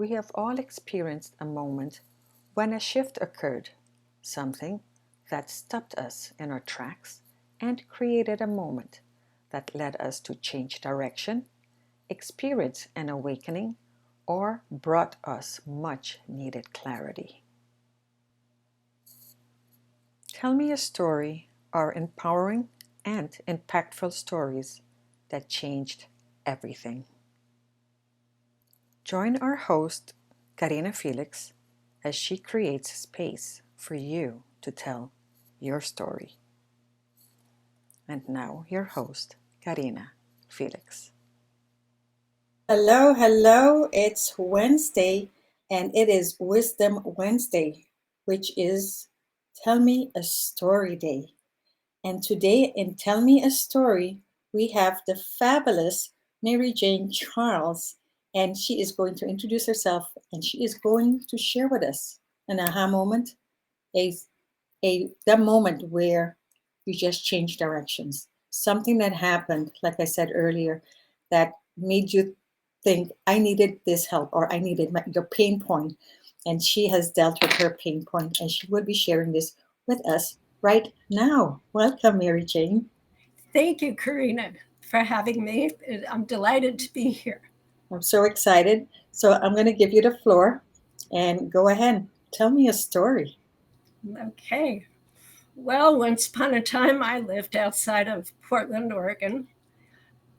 We have all experienced a moment when a shift occurred, something that stopped us in our tracks and created a moment that led us to change direction, experience an awakening, or brought us much needed clarity. Tell me a story or empowering and impactful stories that changed everything. Join our host, Karina Felix, as she creates space for you to tell your story. And now, your host, Karina Felix. Hello, hello. It's Wednesday and it is Wisdom Wednesday, which is Tell Me a Story Day. And today in Tell Me a Story, we have the fabulous Mary Jane Charles, and she is going to introduce herself and she is going to share with us an aha moment, a, the moment where you just change directions. Something that happened, like I said earlier, that made you think I needed this help or I needed your pain point. And she has dealt with her pain point and she will be sharing this with us right now. Welcome, Mary Jane. Thank you, Karina, for having me. I'm delighted to be here. I'm so excited. So I'm going to give you the floor and go ahead. Tell me a story. Okay. Well, once upon a time, I lived outside of Portland, Oregon,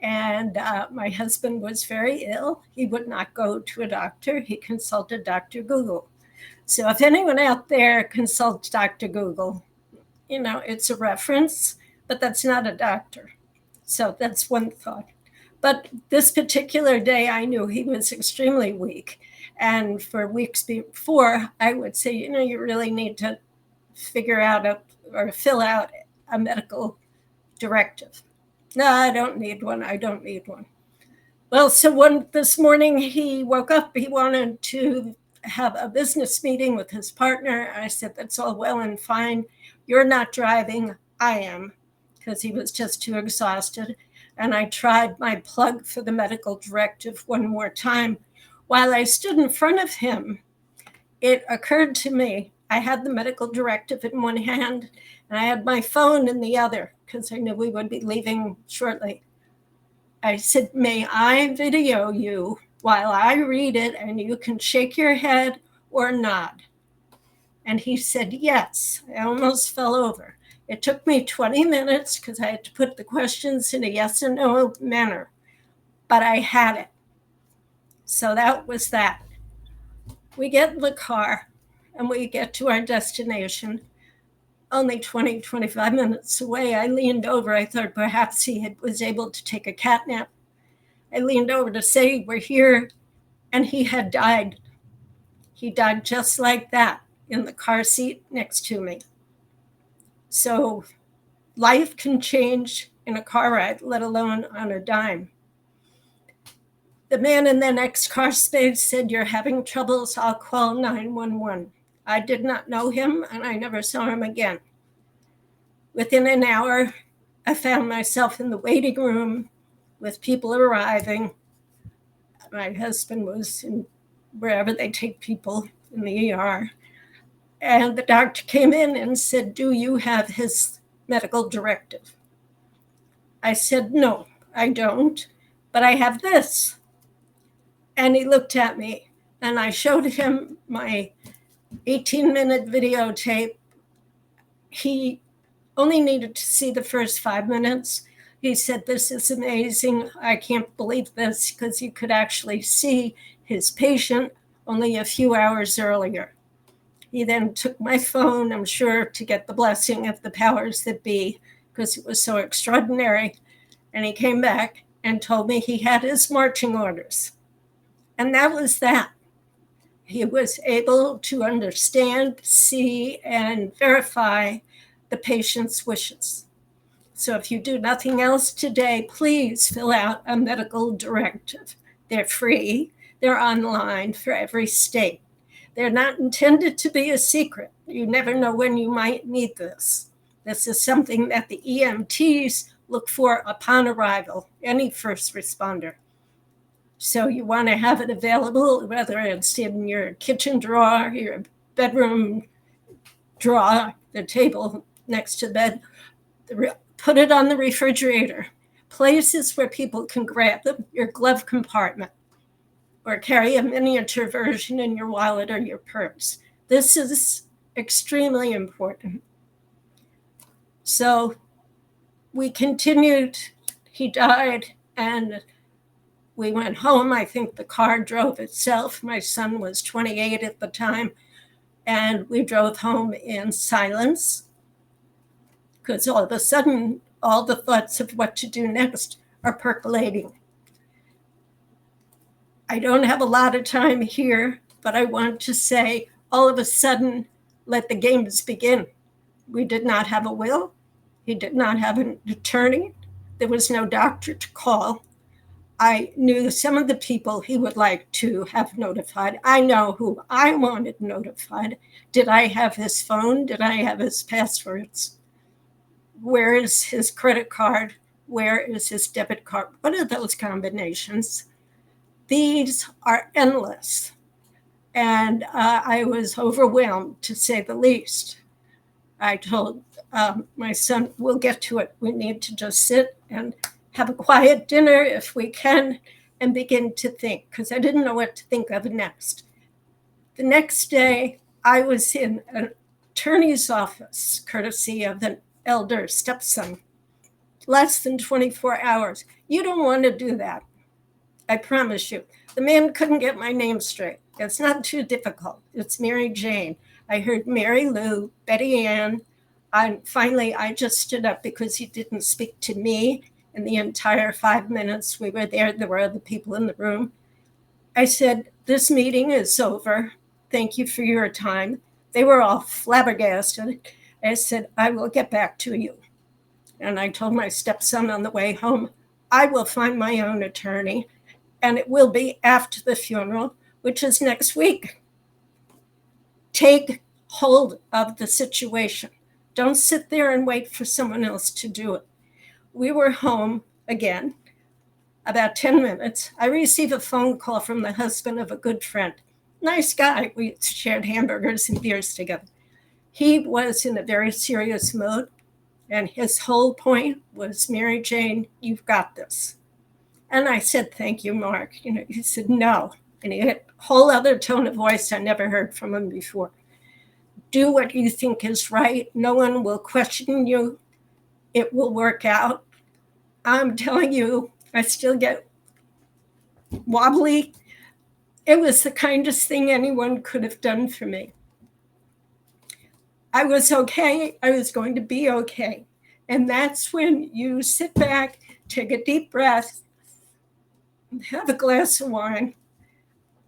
and my husband was very ill. He would not go to a doctor. He consulted Dr. Google. So if anyone out there consults Dr. Google, it's a reference, but that's not a doctor. So that's one thought. But this particular day, I knew he was extremely weak. And for weeks before, I would say, you really need to figure out or fill out a medical directive. No, I don't need one. I don't need one. Well, so this morning he woke up. He wanted to have a business meeting with his partner. I said, that's all well and fine. You're not driving. I am, because he was just too exhausted. And I tried my plug for the medical directive one more time. While I stood in front of him, it occurred to me, I had the medical directive in one hand and I had my phone in the other because I knew we would be leaving shortly. I said, may I video you while I read it and you can shake your head or nod? And he said, yes. I almost fell over. It took me 20 minutes because I had to put the questions in a yes and no manner, but I had it. So that was that. We get in the car and we get to our destination. Only 20, 25 minutes away, I leaned over. I thought perhaps he was able to take a cat nap. I leaned over to say, we're here, and he had died. He died just like that in the car seat next to me. So life can change in a car ride, let alone on a dime. The man in the next car space said, you're having troubles, I'll call 911. I did not know him, and I never saw him again. Within an hour, I found myself in the waiting room with people arriving. My husband was in wherever they take people in the ER. And the doctor came in and said, do you have his medical directive? I said, no, I don't, but I have this. And he looked at me and I showed him my 18-minute videotape. He only needed to see the first 5 minutes. He said, this is amazing. I can't believe this, because you could actually see his patient only a few hours earlier. He then took my phone, I'm sure, to get the blessing of the powers that be, because it was so extraordinary. And he came back and told me he had his marching orders. And that was that. He was able to understand, see, and verify the patient's wishes. So if you do nothing else today, please fill out a medical directive. They're free. They're online for every state. They're not intended to be a secret. You never know when you might need this. This is something that the EMTs look for upon arrival, any first responder. So you want to have it available, whether it's in your kitchen drawer, your bedroom drawer, the table next to the bed, put it on the refrigerator, places where people can grab them, your glove compartment, or carry a miniature version in your wallet or your purse. This is extremely important. So we continued. He died, and we went home. I think the car drove itself. My son was 28 at the time, and we drove home in silence because all of a sudden, all the thoughts of what to do next are percolating. I don't have a lot of time here, but I want to say all of a sudden, let the games begin. We did not have a will. He did not have an attorney. There was no doctor to call. I knew some of the people he would like to have notified. I know who I wanted notified. Did I have his phone? Did I have his passwords? Where is his credit card? Where is his debit card? What are those combinations? These are endless. And I was overwhelmed, to say the least. I told my son, we'll get to it. We need to just sit and have a quiet dinner if we can and begin to think, because I didn't know what to think of next. The next day, I was in an attorney's office, courtesy of an elder stepson. Less than 24 hours. You don't want to do that. I promise you. The man couldn't get my name straight. It's not too difficult. It's Mary Jane. I heard Mary Lou, Betty Ann. And finally, I just stood up because he didn't speak to me in the entire 5 minutes we were there. There were other people in the room. I said, this meeting is over. Thank you for your time. They were all flabbergasted. I said, I will get back to you. And I told my stepson on the way home, I will find my own attorney, and it will be after the funeral, which is next week. Take hold of the situation. Don't sit there and wait for someone else to do it. We were home again, about 10 minutes. I received a phone call from the husband of a good friend. Nice guy. We shared hamburgers and beers together. He was in a very serious mood, and his whole point was, Mary Jane, you've got this. And I said, thank you, Mark. He said, no. And he had a whole other tone of voice I never heard from him before. Do what you think is right. No one will question you. It will work out. I'm telling you, I still get wobbly. It was the kindest thing anyone could have done for me. I was okay. I was going to be okay. And that's when you sit back, take a deep breath, have a glass of wine,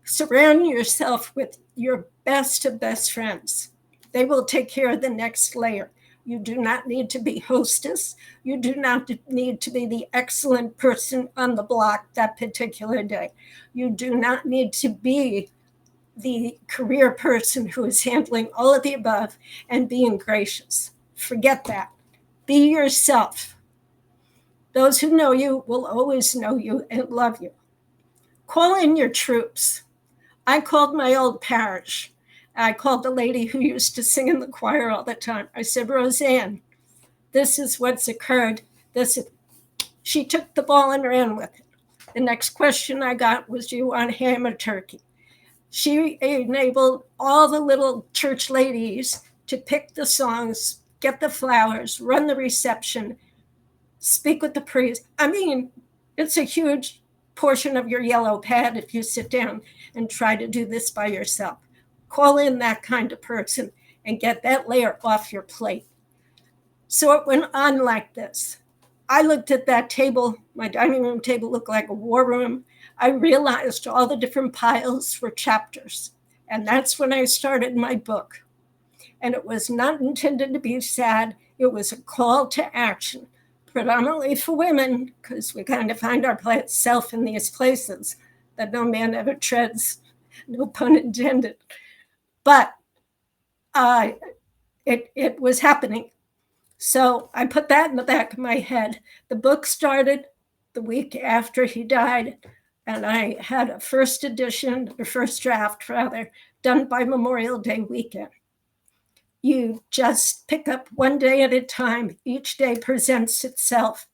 surround yourself with your best of best friends. They will take care of the next layer. You do not need to be hostess. You do not need to be the excellent person on the block that particular day. You do not need to be the career person who is handling all of the above and being gracious. Forget that. Be yourself. Those who know you will always know you and love you. Call in your troops. I called my old parish. I called the lady who used to sing in the choir all the time. I said, Roseanne, this is what's occurred. She took the ball and ran with it. The next question I got was, do you want ham or turkey? She enabled all the little church ladies to pick the songs, get the flowers, run the reception, speak with the priest. I mean, it's a huge portion of your yellow pad if you sit down and try to do this by yourself. Call in that kind of person and get that layer off your plate. So it went on like this. I looked at that table. My dining room table looked like a war room. I realized all the different piles were chapters. And that's when I started my book. And it was not intended to be sad. It was a call to action, predominantly for women, because we kind of find ourselves in these places that no man ever treads, no pun intended. But it was happening. So I put that in the back of my head. The book started the week after he died. And I had a first draft rather, done by Memorial Day weekend. You just pick up one day at a time. Each day presents itself.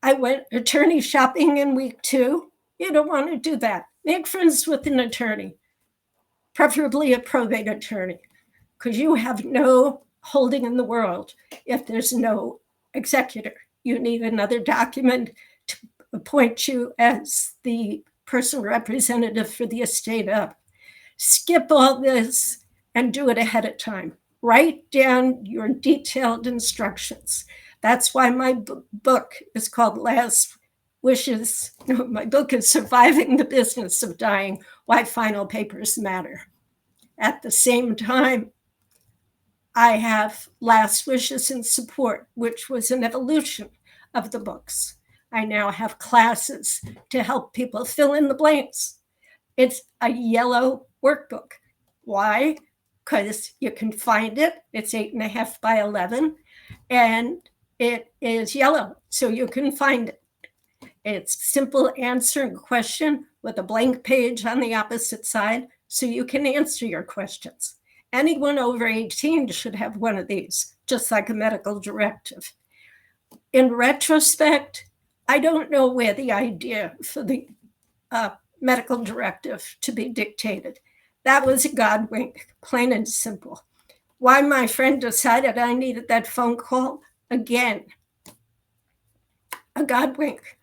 I went attorney shopping in week 2. You don't want to do that. Make friends with an attorney, preferably a probate attorney, because you have no holding in the world if there's no executor. You need another document to appoint you as the personal representative for the estate of. Skip all this and do it ahead of time. Write down your detailed instructions. That's why my book is called Last Wishes. No, my book is Surviving the Business of Dying, Why Final Papers Matter. At the same time, I have Last Wishes and Support, which was an evolution of the books. I now have classes to help people fill in the blanks. It's a yellow workbook. Why? Because you can find it. It's 8.5 by 11, and it is yellow, so you can find it. It's simple answering a question with a blank page on the opposite side, so you can answer your questions. Anyone over 18 should have one of these, just like a medical directive. In retrospect, I don't know where the idea for the medical directive to be dictated. That was a God wink, plain and simple. Why my friend decided I needed that phone call? Again, a God wink.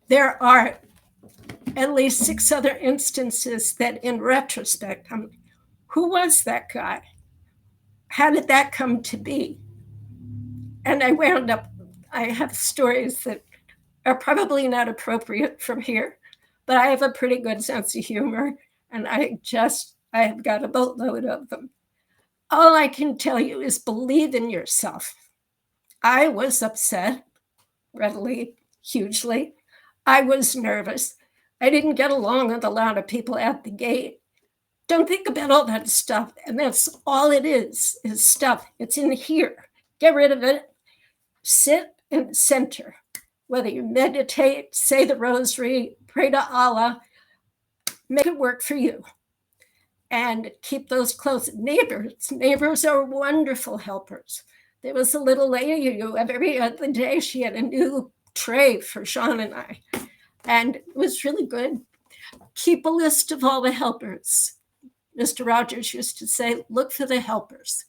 There are at least 6 other instances that in retrospect, who was that guy? How did that come to be? And I have stories that are probably not appropriate from here, but I have a pretty good sense of humor, and I have got a boatload of them. All I can tell you is believe in yourself. I was upset, readily, hugely. I was nervous. I didn't get along with a lot of people at the gate. Don't think about all that stuff. And that's all it is stuff. It's in here. Get rid of it. Sit and center. Whether you meditate, say the rosary, pray to Allah, make it work for you. And keep those close. Neighbors are wonderful helpers. There was a little lady who every other day she had a new tray for Sean and I. And it was really good. Keep a list of all the helpers. Mr. Rogers used to say, look for the helpers.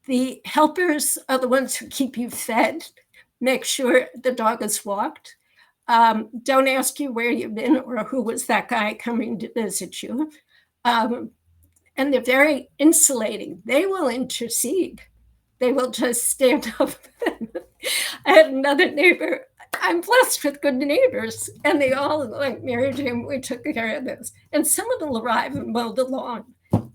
The helpers are the ones who keep you fed, make sure the dog is walked. Don't ask you where you've been or who was that guy coming to visit you. And they're very insulating. They will intercede. They will just stand up. I had another neighbor. I'm blessed with good neighbors, and they all like Mary Jane. We took care of this, and some of them will arrive and mow the lawn.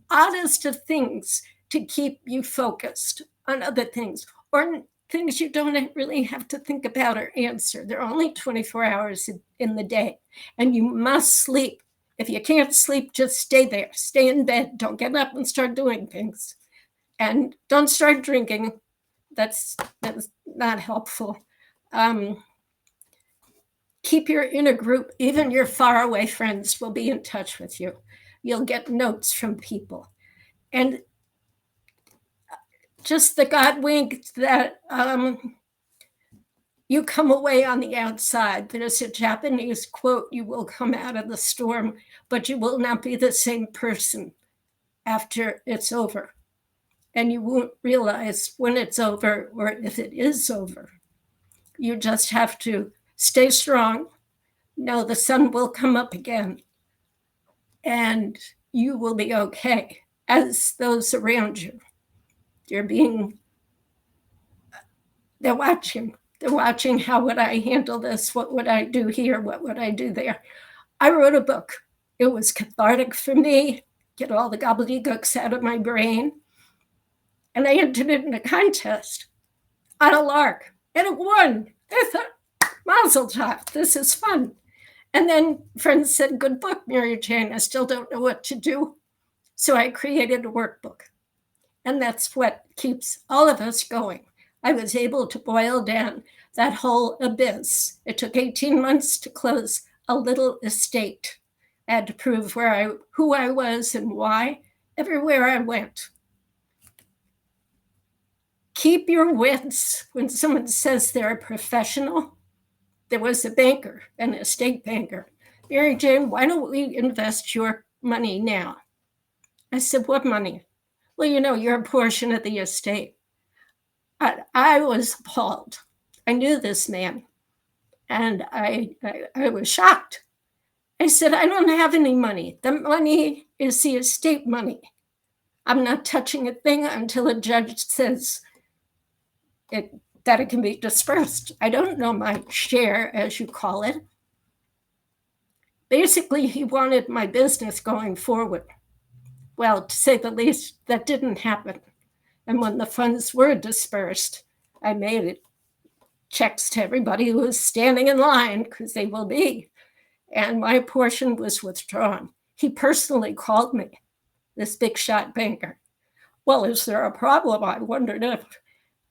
Oddest of things to keep you focused on other things or things you don't really have to think about or answer. There are only 24 hours in the day, and you must sleep. If you can't sleep, just stay there. Stay in bed. Don't get up and start doing things, and don't start drinking. That's not helpful. Keep your inner group. Even your faraway friends will be in touch with you. You'll get notes from people. And just the God wink that you come away on the outside. There's a Japanese quote, you will come out of the storm, but you will not be the same person after it's over. And you won't realize when it's over or if it is over. You just have to stay strong. Know the sun will come up again. And you will be okay, as those around you. They're watching. They're watching how would I handle this? What would I do here? What would I do there? I wrote a book. It was cathartic for me, get all the gobbledygooks out of my brain. And I entered it in a contest on a lark, and it won. I thought, Mazel tov, this is fun. And then friends said, good book, Mary Jane. I still don't know what to do. So I created a workbook. And that's what keeps all of us going. I was able to boil down that whole abyss. It took 18 months to close a little estate. I had to prove who I was and why everywhere I went. Keep your wits. When someone says they're a professional, there was a banker, an estate banker. Mary Jane, why don't we invest your money now? I said, what money? Well, your portion of the estate. I was appalled. I knew this man, and I was shocked. I said, I don't have any money. The money is the estate money. I'm not touching a thing until a judge says that it can be dispersed. I don't know my share, as you call it. Basically, he wanted my business going forward. Well, to say the least, that didn't happen. And when the funds were dispersed, I made it checks to everybody who was standing in line, because they will be. And my portion was withdrawn. He personally called me, this big shot banker. Well, is there a problem? I wondered if.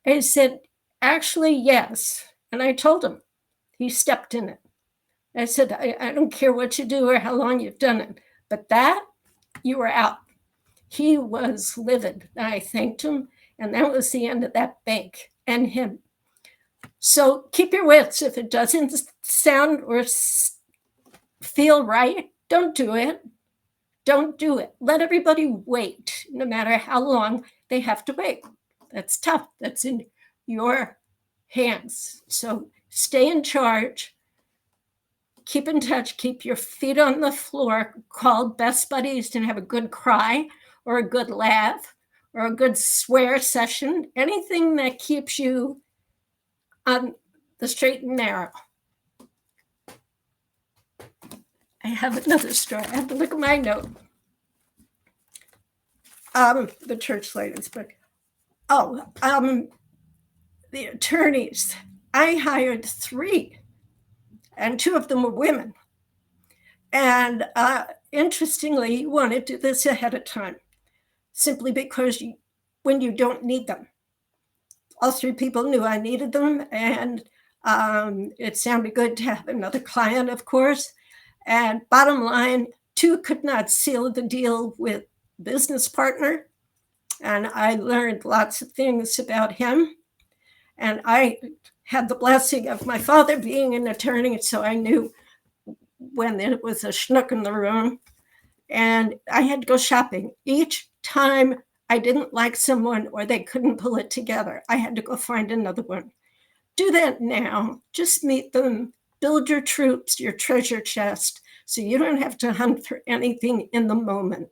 I said, actually, yes. And I told him. He stepped in it. I said, I don't care what you do or how long you've done it, but that, you were out. He was livid. I thanked him, and that was the end of that bank and him. So keep your wits. If it doesn't sound or feel right, don't do it. Don't do it. Let everybody wait, no matter how long they have to wait. That's tough. That's in your hands. So stay in charge. Keep in touch. Keep your feet on the floor. Call best buddies and have a good cry or a good laugh or a good swear session. Anything that keeps you on the straight and narrow. I have another story. I have to look at my note. The church ladies, but the attorneys. I hired 3, and 2 of them were women. And interestingly, you want to do this ahead of time, simply because when you don't need them. All 3 people knew I needed them, and it sounded good to have another client, of course. And bottom line, 2 could not seal the deal with business partner. And I learned lots of things about him. And I had the blessing of my father being an attorney, so I knew when there was a schnook in the room. And I had to go shopping. Each time I didn't like someone or they couldn't pull it together, I had to go find another one. Do that now. Just meet them. Build your troops, your treasure chest, so you don't have to hunt for anything in the moment.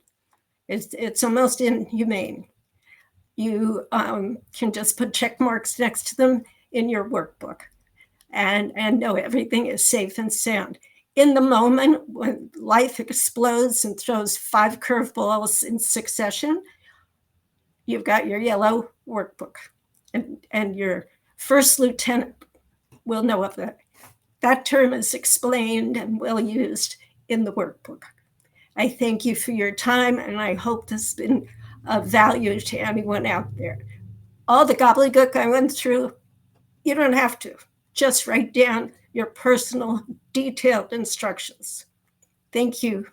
It's almost inhumane. You can just put check marks next to them in your workbook and know everything is safe and sound. In the moment, when life explodes and throws 5 curveballs in succession, you've got your yellow workbook, and your first lieutenant will know of that. That term is explained and well used in the workbook. I thank you for your time, and I hope this has been of value to anyone out there. All the gobbledygook I went through, you don't have to. Just write down your personal, detailed instructions. Thank you.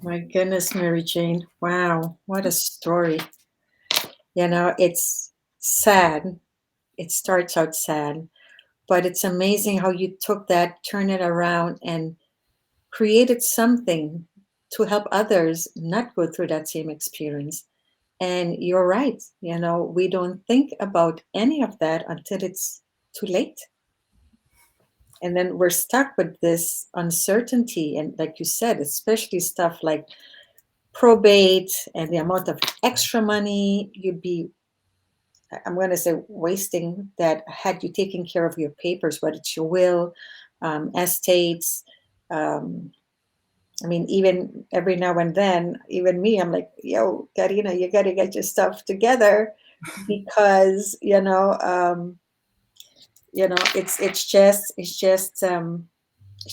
My goodness, Mary Jane. Wow, what a story. It's sad. It starts out sad, but it's amazing how you took that, turned it around, and created something to help others not go through that same experience. And you're right. We don't think about any of that until it's too late. And then we're stuck with this uncertainty. And like you said, especially stuff like probate and the amount of extra money you'd be, I'm going to say, wasting that had you taken care of your papers, whether it's your will, estates. Even every now and then, even me, I'm like, yo, Karina, you got to get your stuff together because, it's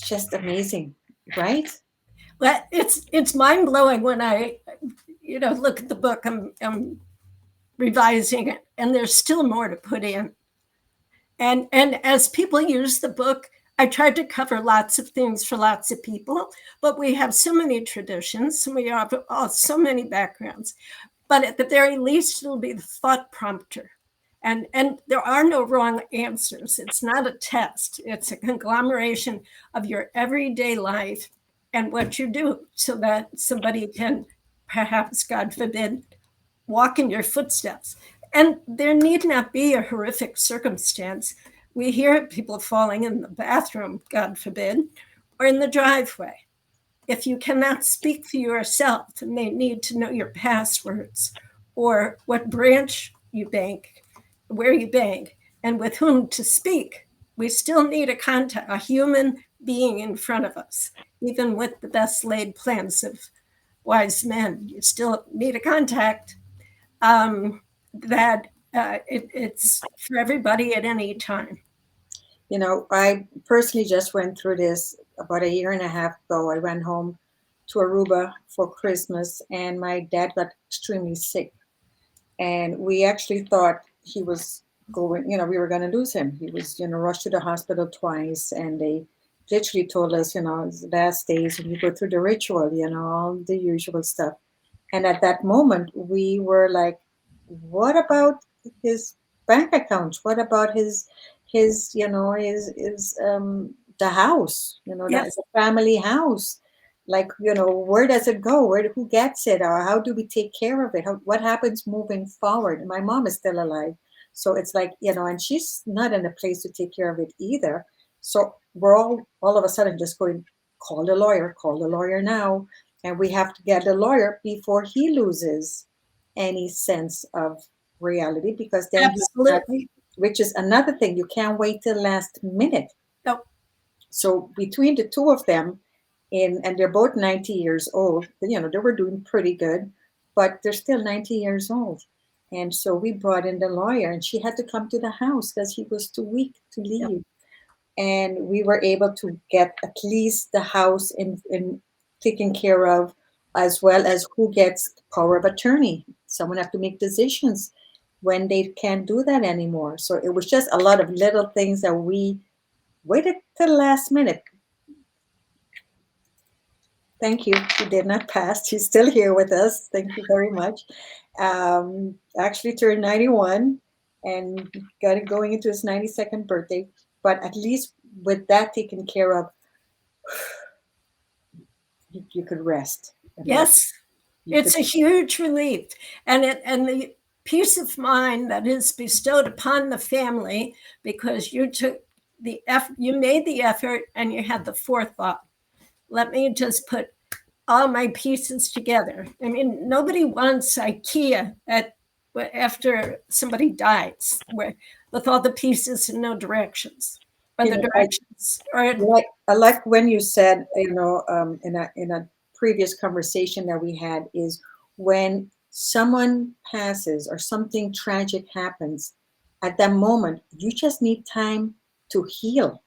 just amazing, right? Well, it's mind blowing when I, look at the book. I'm revising it, and there's still more to put in. And as people use the book, I tried to cover lots of things for lots of people, but we have so many traditions and we have so many backgrounds. But at the very least, it'll be the thought prompter. And there are no wrong answers. It's not a test. It's a conglomeration of your everyday life and what you do so that somebody can, perhaps, God forbid, walk in your footsteps. And there need not be a horrific circumstance. We hear people falling in the bathroom, God forbid, or in the driveway. If you cannot speak for yourself, then they need to know your passwords or what branch you bank, where you bank, and with whom to speak. We still need a human being in front of us, even with the best laid plans of wise men. You still need a contact that it's for everybody at any time. You know, I personally just went through this about a year and a half ago. I went home to Aruba for Christmas, and my dad got extremely sick. And we actually thought he was going, we were going to lose him. He was, rushed to the hospital twice, and they literally told us, his last days, and you go through the ritual, all the usual stuff. And at that moment, we were like, what about his bank account? What about the house, Yes. the family house? Like, where does it go? Who gets it? Or how do we take care of it? What happens moving forward? And my mom is still alive. So it's like, and she's not in a place to take care of it either. So we're all of a sudden just going, call the lawyer now. And we have to get a lawyer before he loses any sense of reality, because then he's not, Absolutely. which is another thing. You can't wait till last minute. No. So between the two of them, and they're both 90 years old, they were doing pretty good, but they're still 90 years old. And so we brought in the lawyer, and she had to come to the house because he was too weak to Yep. leave. And we were able to get at least the house in taken care of, as well as who gets power of attorney. Someone have to make decisions when they can't do that anymore. So it was just a lot of little things that we waited till the last minute. Thank you. He did not pass. He's still here with us. Thank you very much. Actually turned 91 and got it going into his 92nd birthday. But at least with that taken care of, you could rest. Yes. It's a huge relief. And the peace of mind that is bestowed upon the family because you took the effort, you made the effort, and you had the forethought. Let me just put all my pieces together. I mean, nobody wants IKEA after somebody dies with all the pieces and no directions, or You the know, directions. Or I like when you said, in a previous conversation that we had, is when someone passes or something tragic happens, at that moment, you just need time to heal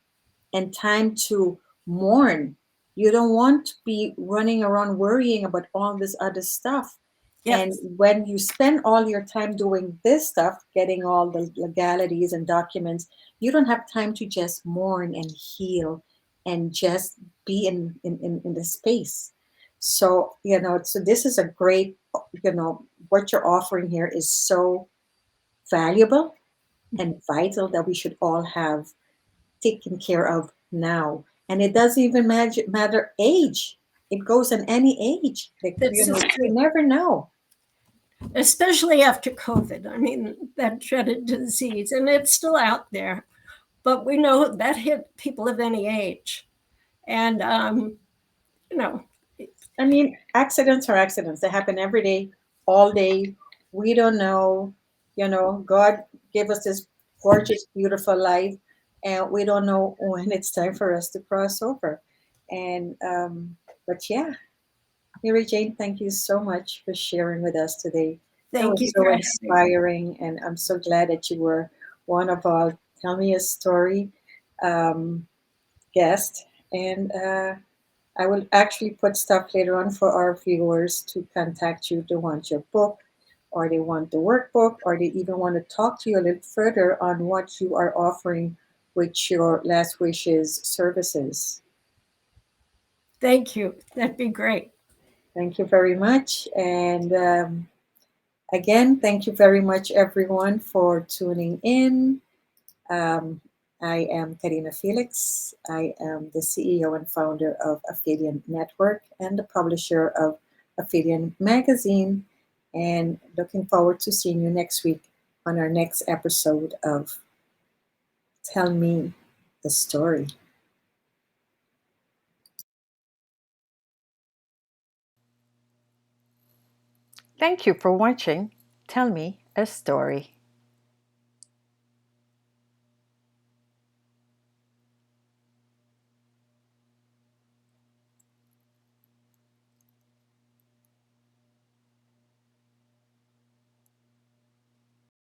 and time to mourn. You don't want to be running around worrying about all this other stuff. yes, And when you spend all your time doing this stuff, getting all the legalities and documents, you don't have time to just mourn and heal and just be in the space. So, so this is a great, what you're offering here is so valuable and vital that we should all have taken care of now. And it doesn't even matter age. It goes in any age. Like, this is you true. never know. Especially after COVID. I mean, that dreaded disease, and it's still out there, but we know that hit people of any age. And, you know, I mean, accidents are accidents. They happen every day, all day. We don't know. God gave us this gorgeous, beautiful life, and we don't know when it's time for us to cross over. And but yeah, Mary Jane, thank you so much for sharing with us today. That thank was you so for having me. inspiring, and I'm so glad that you were one of our Tell Me a Story um, guests. And I will actually put stuff later on for our viewers to contact you to want your book or they want the workbook, or they even want to talk to you a little further on what you are offering with your Last Wishes services. Thank you. That'd be great. Thank you very much. And again, thank you very much, everyone, for tuning in. I am Karina Felix. I am the CEO and founder of Aphelion Network and the publisher of Aphelion Magazine. And looking forward to seeing you next week on our next episode of Tell Me the Story. Thank you for watching Tell Me a Story.